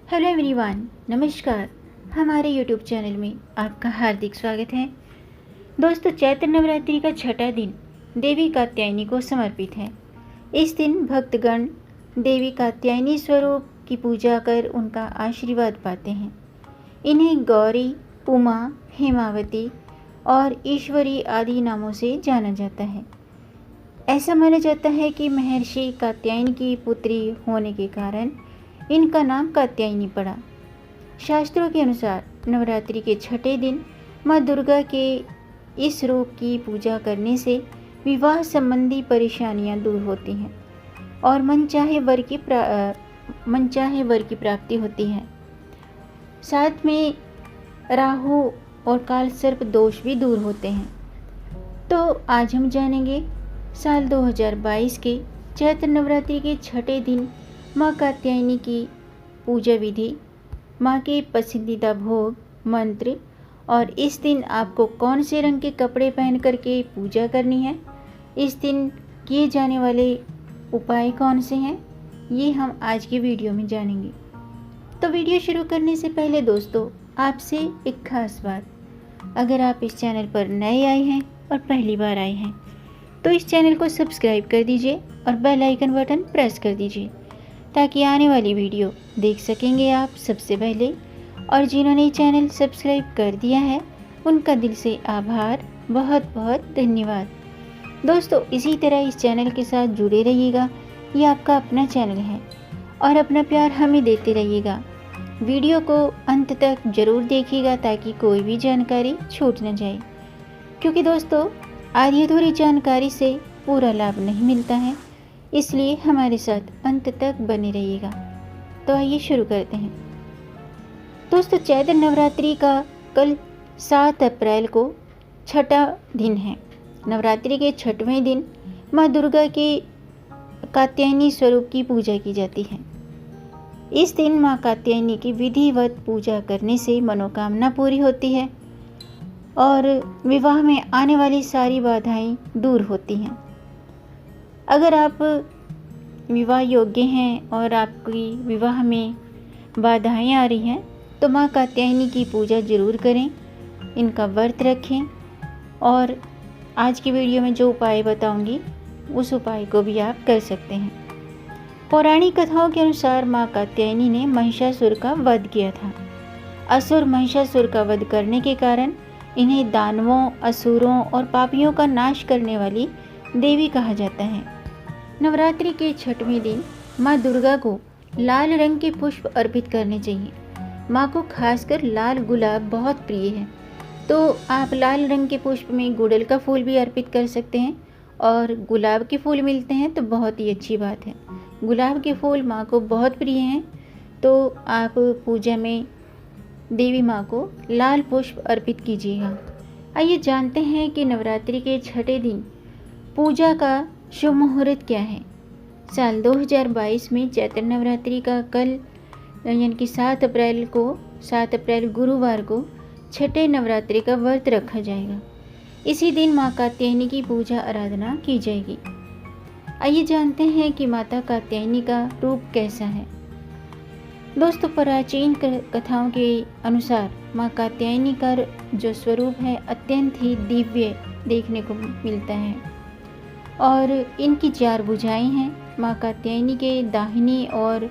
Hello everyone, नमस्कार। हमारे YouTube channel में आपका हार्दिक स्वागत है। दोस्तों, चैत्र नवरात्रि का छठा दिन देवी कात्यायनी को समर्पित है। इस दिन भक्तगण देवी कात्यायनी स्वरूप की पूजा कर उनका आशीर्वाद पाते हैं। इन्हें गौरी, उमा, हेमावती और ईश्वरी आदि नामों से जाना जाता है। ऐसा माना जाता है कि महर्षि कात्यायन की पुत्री होने के कारण इनका नाम कात्यायनी पड़ा। शास्त्रों के अनुसार नवरात्रि के छठे दिन माँ दुर्गा के इस रूप की पूजा करने से विवाह संबंधी परेशानियां दूर होती हैं और मनचाहे वर की प्राप्ति होती है। साथ में राहु और काल सर्प दोष भी दूर होते हैं। तो आज हम जानेंगे साल 2022 के चैत्र नवरात्रि के छठे दिन माँ कात्यायनी की पूजा विधि, माँ के पसंदीदा भोग, मंत्र और इस दिन आपको कौन से रंग के कपड़े पहन करके पूजा करनी है, इस दिन किए जाने वाले उपाय कौन से हैं, ये हम आज की वीडियो में जानेंगे। तो वीडियो शुरू करने से पहले दोस्तों, आपसे एक खास बात, अगर आप इस चैनल पर नए आए हैं और पहली बार आए हैं तो इस चैनल को सब्सक्राइब कर दीजिए और बेल आइकन बटन प्रेस कर दीजिए ताकि आने वाली वीडियो देख सकेंगे आप सबसे पहले। और जिन्होंने चैनल सब्सक्राइब कर दिया है उनका दिल से आभार, बहुत बहुत धन्यवाद। दोस्तों, इसी तरह इस चैनल के साथ जुड़े रहिएगा। ये आपका अपना चैनल है और अपना प्यार हमें देते रहिएगा। वीडियो को अंत तक ज़रूर देखिएगा ताकि कोई भी जानकारी छूट न जाए, क्योंकि दोस्तों आधी अधूरी जानकारी से पूरा लाभ नहीं मिलता है, इसलिए हमारे साथ अंत तक बने रहिएगा। तो आइए शुरू करते हैं। दोस्तों, चैत्र नवरात्रि का कल 7 अप्रैल को छठा दिन है। नवरात्रि के छठवें दिन माँ दुर्गा के कात्यायनी स्वरूप की पूजा की जाती है। इस दिन माँ कात्यायनी की विधिवत पूजा करने से मनोकामना पूरी होती है और विवाह में आने वाली सारी बाधाएं दूर होती हैं। अगर आप विवाह योग्य हैं और आपकी विवाह में बाधाएं आ रही हैं तो माँ कात्यायनी की पूजा ज़रूर करें, इनका व्रत रखें और आज की वीडियो में जो उपाय बताऊंगी उस उपाय को भी आप कर सकते हैं। पौराणिक कथाओं के अनुसार माँ कात्यायनी ने महिषासुर का वध किया था। असुर महिषासुर का वध करने के कारण इन्हें दानवों, असुरों और पापियों का नाश करने वाली देवी कहा जाता है। नवरात्रि के छठवें दिन माँ दुर्गा को लाल रंग के पुष्प अर्पित करने चाहिए। माँ को खासकर लाल गुलाब बहुत प्रिय है, तो आप लाल रंग के पुष्प में गुड़हल का फूल भी अर्पित कर सकते हैं और गुलाब के फूल मिलते हैं तो बहुत ही अच्छी बात है। गुलाब के फूल माँ को बहुत प्रिय हैं, तो आप पूजा में देवी माँ को लाल पुष्प अर्पित कीजिएगा। आइए जानते हैं कि नवरात्रि के छठे दिन पूजा का शुभ मुहूर्त क्या है। साल 2022 में चैत्र नवरात्रि का कल यानी कि 7 अप्रैल गुरुवार को छठे नवरात्रि का व्रत रखा जाएगा। इसी दिन माँ कात्यायनी की पूजा आराधना की जाएगी। आइए जानते हैं कि माता कात्यायनी का रूप कैसा है। दोस्तों, प्राचीन कथाओं के अनुसार माँ कात्यायनी का जो स्वरूप है अत्यंत ही दिव्य देखने को मिलता है और इनकी 4 भुजाएं हैं। माँ कात्यायनी के दाहिनी और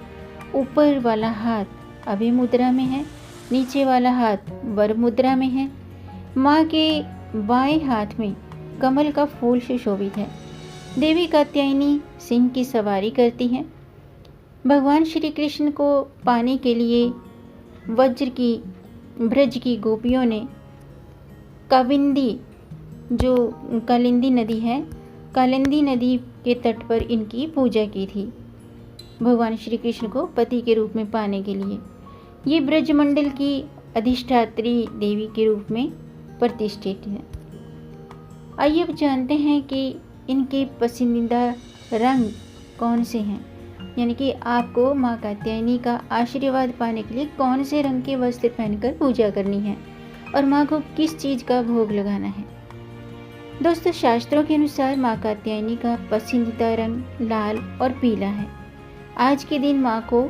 ऊपर वाला हाथ अभय मुद्रा में है, नीचे वाला हाथ वर मुद्रा में है। माँ के बाएं हाथ में कमल का फूल सुशोभित है। देवी कात्यायनी सिंह की सवारी करती हैं। भगवान श्री कृष्ण को पाने के लिए ब्रज की गोपियों ने कालिंदी नदी के तट पर इनकी पूजा की थी, भगवान श्री कृष्ण को पति के रूप में पाने के लिए। ये ब्रजमंडल की अधिष्ठात्री देवी के रूप में प्रतिष्ठित है। आइए अब जानते हैं कि इनके पसंदीदा रंग कौन से हैं, यानी कि आपको माँ कात्यायनी का आशीर्वाद पाने के लिए कौन से रंग के वस्त्र पहनकर पूजा करनी है और माँ को किस चीज़ का भोग लगाना है। दोस्तों, शास्त्रों के अनुसार माँ कात्यायनी का पसंदीदा रंग लाल और पीला है। आज के दिन माँ को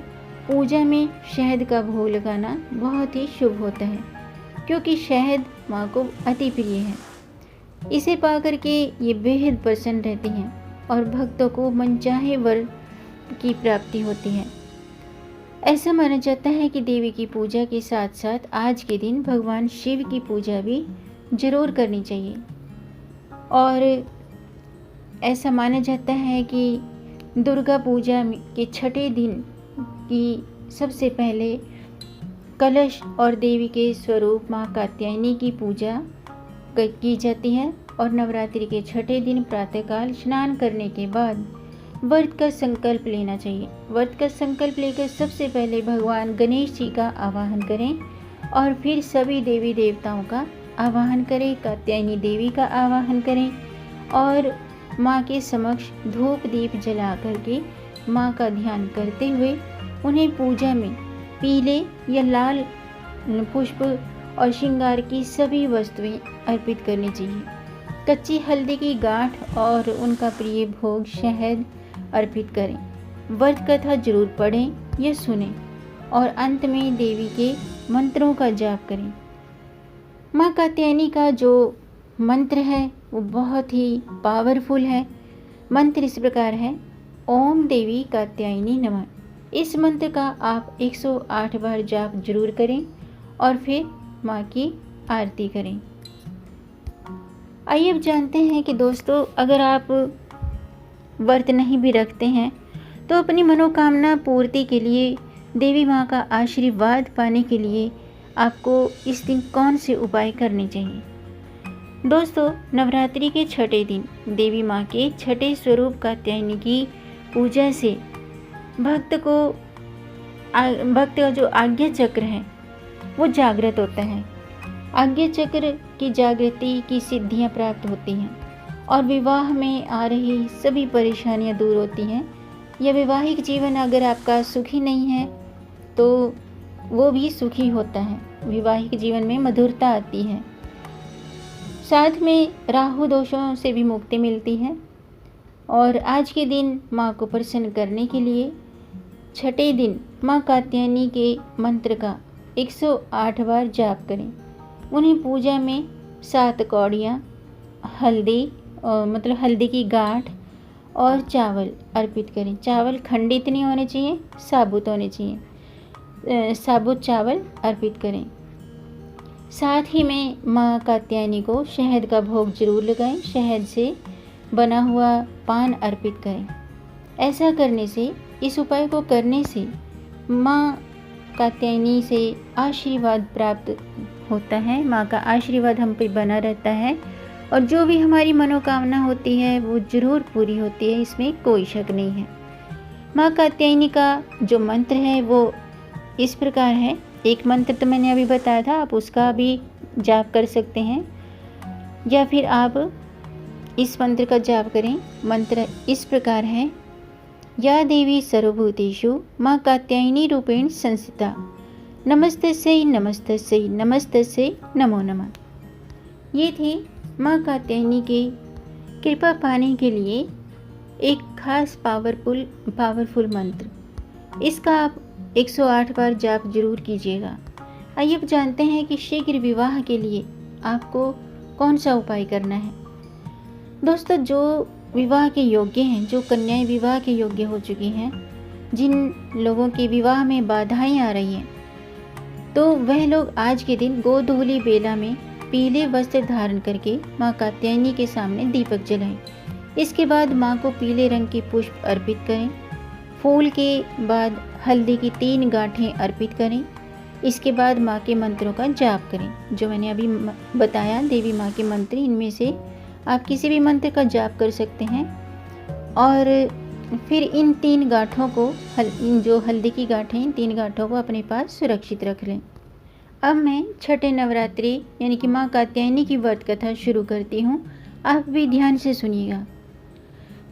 पूजा में शहद का भोग लगाना बहुत ही शुभ होता है, क्योंकि शहद माँ को अति प्रिय है। इसे पाकर के ये बेहद प्रसन्न रहती हैं और भक्तों को मनचाहे वर की प्राप्ति होती है। ऐसा माना जाता है कि देवी की पूजा के साथ साथ आज के दिन भगवान शिव की पूजा भी जरूर करनी चाहिए। और ऐसा माना जाता है कि दुर्गा पूजा के छठे दिन की सबसे पहले कलश और देवी के स्वरूप माँ कात्यायनी की पूजा की जाती है और नवरात्रि के छठे दिन प्रातःकाल स्नान करने के बाद व्रत का संकल्प लेना चाहिए। व्रत का संकल्प लेकर सबसे पहले भगवान गणेश जी का आवाहन करें और फिर सभी देवी देवताओं का आवाहन करें, कात्यायनी देवी का आवाहन करें और माँ के समक्ष धूप दीप जला करके माँ का ध्यान करते हुए उन्हें पूजा में पीले या लाल पुष्प और श्रृंगार की सभी वस्तुएं अर्पित करनी चाहिए। कच्ची हल्दी की गांठ और उनका प्रिय भोग शहद अर्पित करें। व्रत कथा जरूर पढ़ें या सुनें और अंत में देवी के मंत्रों का जाप करें। माँ कात्यायनी का जो मंत्र है वो बहुत ही पावरफुल है। मंत्र इस प्रकार है, ओम देवी कात्यायनी नमः। इस मंत्र का आप 108 बार जाप जरूर करें और फिर माँ की आरती करें। आइए अब जानते हैं कि दोस्तों, अगर आप व्रत नहीं भी रखते हैं तो अपनी मनोकामना पूर्ति के लिए, देवी माँ का आशीर्वाद पाने के लिए आपको इस दिन कौन से उपाय करने चाहिए। दोस्तों, नवरात्रि के छठे दिन देवी माँ के छठे स्वरूप कात्यायनी की पूजा से भक्त का जो आज्ञा चक्र है वो जागृत होता है। आज्ञा चक्र की जागृति की सिद्धियां प्राप्त होती हैं और विवाह में आ रही सभी परेशानियां दूर होती हैं। या वैवाहिक जीवन अगर आपका सुखी नहीं है तो वो भी सुखी होता है। वैवाहिक जीवन में मधुरता आती है। साथ में राहु दोषों से भी मुक्ति मिलती है। और आज के दिन माँ को प्रसन्न करने के लिए छठे दिन माँ कात्यायनी के मंत्र का 108 बार जाप करें। उन्हें पूजा में 7 कौड़ियाँ हल्दी मतलब हल्दी की गांठ और चावल अर्पित करें। चावल खंडित नहीं होने चाहिए, साबुत होने चाहिए। साबुत चावल अर्पित करें। साथ ही में माँ कात्यायनी को शहद का भोग जरूर लगाएं। शहद से बना हुआ पान अर्पित करें। ऐसा करने से, इस उपाय को करने से माँ कात्यायनी से आशीर्वाद प्राप्त होता है। माँ का आशीर्वाद हम पे बना रहता है और जो भी हमारी मनोकामना होती है वो जरूर पूरी होती है, इसमें कोई शक नहीं है। माँ कात्यायनी का जो मंत्र है वो इस प्रकार है। एक मंत्र तो मैंने अभी बताया था, आप उसका भी जाप कर सकते हैं या फिर आप इस मंत्र का जाप करें। मंत्र इस प्रकार है, या देवी सर्वभूतेषु माँ कात्यायनी रूपेण संस्थिता, नमस्तस्यै नमस्तस्यै नमस्तस्यै नमो नमः। ये थी माँ कात्यायनी के कृपा पाने के लिए एक खास पावरफुल मंत्र। इसका आप 108 बार जाप जरूर कीजिएगा। आइए अब जानते हैं कि शीघ्र विवाह के लिए आपको कौन सा उपाय करना है। दोस्तों, जो विवाह के योग्य हैं, जो कन्याएं विवाह के योग्य हो चुकी हैं, जिन लोगों के विवाह में बाधाएं आ रही हैं, तो वह लोग आज के दिन गोधूली बेला में पीले वस्त्र धारण करके माँ कात्यायनी के सामने दीपक जलाएं। इसके बाद माँ को पीले रंग के पुष्प अर्पित करें। फूल के बाद हल्दी की 3 गांठें अर्पित करें। इसके बाद माँ के मंत्रों का जाप करें। जो मैंने अभी बताया देवी माँ के मंत्र, इनमें से आप किसी भी मंत्र का जाप कर सकते हैं। और फिर इन 3 गांठों को, इन जो हल्दी की गांठें, इन 3 गांठों को अपने पास सुरक्षित रख लें। अब मैं छठे नवरात्रि यानी कि माँ कात्यायनी की व्रत कथा शुरू करती हूँ। आप भी ध्यान से सुनिएगा।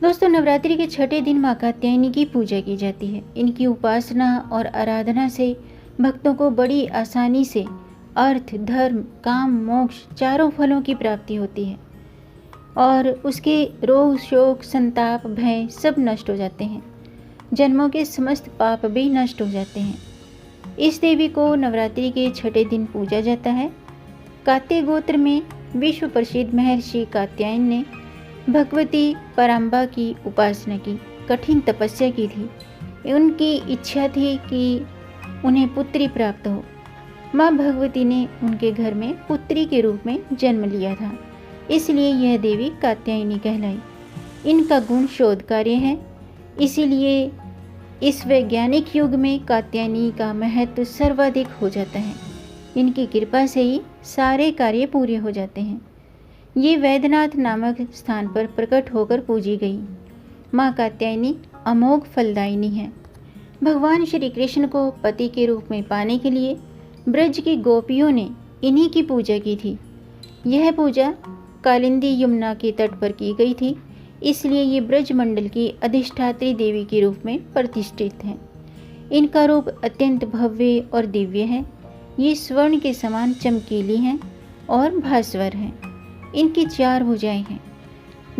दोस्तों, नवरात्रि के छठे दिन माँ कात्यायनी की पूजा की जाती है। इनकी उपासना और आराधना से भक्तों को बड़ी आसानी से अर्थ, धर्म, काम, मोक्ष चारों फलों की प्राप्ति होती है और उसके रोग, शोक, संताप, भय सब नष्ट हो जाते हैं। जन्मों के समस्त पाप भी नष्ट हो जाते हैं। इस देवी को नवरात्रि के छठे दिन पूजा जाता है। कात्याय गोत्र में विश्व प्रसिद्ध महर्षि कात्यायन ने भगवती पराम्बा की उपासना की कठिन तपस्या की थी। उनकी इच्छा थी कि उन्हें पुत्री प्राप्त हो। माँ भगवती ने उनके घर में पुत्री के रूप में जन्म लिया था, इसलिए यह देवी कात्यायनी कहलाई। इनका गुण शोध कार्य है, इसीलिए इस वैज्ञानिक युग में कात्यायनी का महत्व सर्वाधिक हो जाता है। इनकी कृपा से ही सारे कार्य पूरे हो जाते हैं। ये वैद्यनाथ नामक स्थान पर प्रकट होकर पूजी गई माँ कात्यायनी अमोघ फलदायिनी है। भगवान श्री कृष्ण को पति के रूप में पाने के लिए ब्रज की गोपियों ने इन्हीं की पूजा की थी। यह पूजा कालिंदी यमुना के तट पर की गई थी, इसलिए ये ब्रज मंडल की अधिष्ठात्री देवी के रूप में प्रतिष्ठित है। इनका रूप अत्यंत भव्य और दिव्य है। ये स्वर्ण के समान चमकीली हैं और भास्वर हैं। इनकी 4 भुजाएं हैं।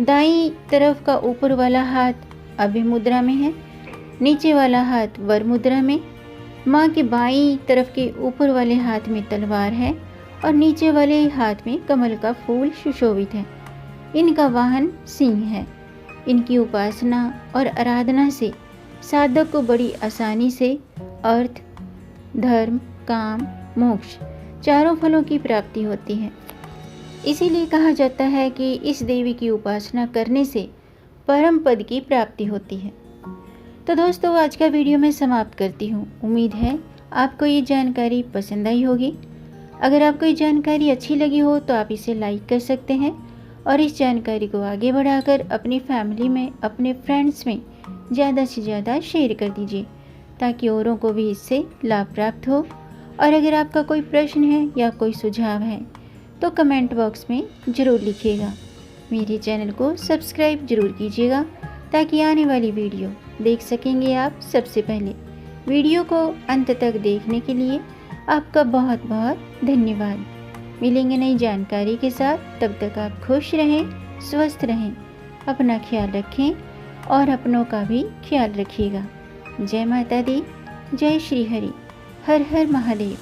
दाईं तरफ का ऊपर वाला हाथ अभय में है, नीचे वाला हाथ वर मुद्रा में। माँ के बाईं तरफ के ऊपर वाले हाथ में तलवार है और नीचे वाले हाथ में कमल का फूल सुशोभित है। इनका वाहन सिंह है। इनकी उपासना और आराधना से साधक को बड़ी आसानी से अर्थ, धर्म, काम, मोक्ष चारों फलों की प्राप्ति होती है। इसीलिए कहा जाता है कि इस देवी की उपासना करने से परम पद की प्राप्ति होती है। तो दोस्तों, आज का वीडियो मैं समाप्त करती हूँ। उम्मीद है आपको ये जानकारी पसंद आई होगी। अगर आपको ये जानकारी अच्छी लगी हो तो आप इसे लाइक कर सकते हैं और इस जानकारी को आगे बढ़ाकर अपनी फैमिली में, अपने फ्रेंड्स में ज़्यादा से ज़्यादा शेयर कर दीजिए, ताकि औरों को भी इससे लाभ प्राप्त हो। और अगर आपका कोई प्रश्न है या कोई सुझाव है तो कमेंट बॉक्स में ज़रूर लिखिएगा। मेरे चैनल को सब्सक्राइब ज़रूर कीजिएगा, ताकि आने वाली वीडियो देख सकेंगे आप सबसे पहले। वीडियो को अंत तक देखने के लिए आपका बहुत बहुत धन्यवाद। मिलेंगे नई जानकारी के साथ, तब तक आप खुश रहें, स्वस्थ रहें, अपना ख्याल रखें और अपनों का भी ख्याल रखिएगा। जय माता दी, जय श्री हरि, हर हर महादेव।